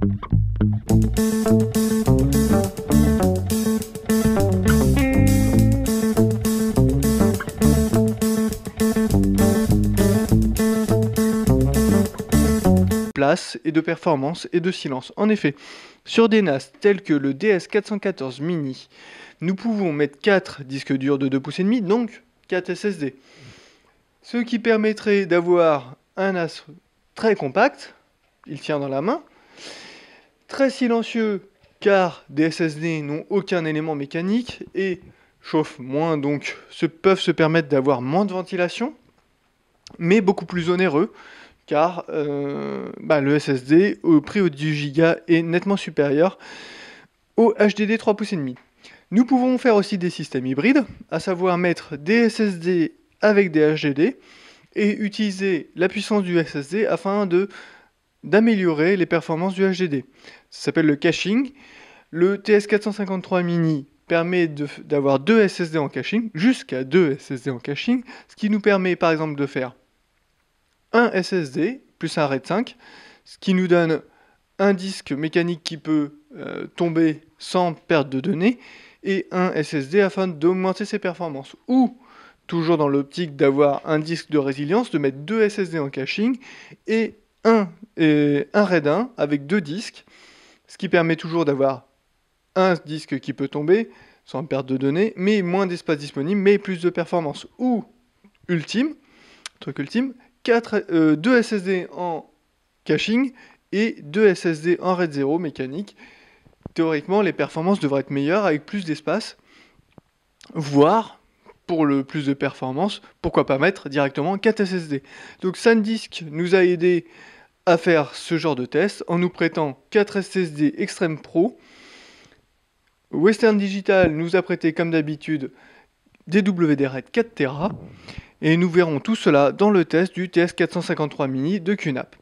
Place et de performance et de silence. En effet, sur des NAS tels que le DS414 Mini, nous pouvons mettre 4 disques durs de 2,5 pouces, donc 4 SSD. Ce qui permettrait d'avoir un NAS très compact, il tient dans la main, très silencieux car des SSD n'ont aucun élément mécanique et chauffent moins, donc peuvent se permettre d'avoir moins de ventilation, mais beaucoup plus onéreux car le SSD au prix du Go est nettement supérieur au HDD 3,5 pouces. Nous pouvons faire aussi des systèmes hybrides, à savoir mettre des SSD avec des HDD et utiliser la puissance du SSD afin d'améliorer les performances du HDD. Ça s'appelle le caching. Le TS453 Mini permet d'avoir 2 SSD en caching, jusqu'à 2 SSD en caching, ce qui nous permet par exemple de faire un SSD plus un RAID 5, ce qui nous donne un disque mécanique qui peut tomber sans perte de données, et un SSD afin d'augmenter ses performances. Ou, toujours dans l'optique d'avoir un disque de résilience, de mettre 2 SSD en caching et un RAID 1 avec 2 disques, ce qui permet toujours d'avoir un disque qui peut tomber sans perte de données, mais moins d'espace disponible, mais plus de performance. Ou, truc ultime, 2 SSD en caching et 2 SSD en RAID 0 mécanique. Théoriquement, les performances devraient être meilleures avec plus d'espace, voire, pour le plus de performance, pourquoi pas mettre directement 4 SSD. Donc SanDisk nous a aidé à faire ce genre de test en nous prêtant 4 SSD Extreme Pro. Western Digital nous a prêté comme d'habitude des WD-RAID 4 Tera. Et nous verrons tout cela dans le test du TS453 Mini de QNAP.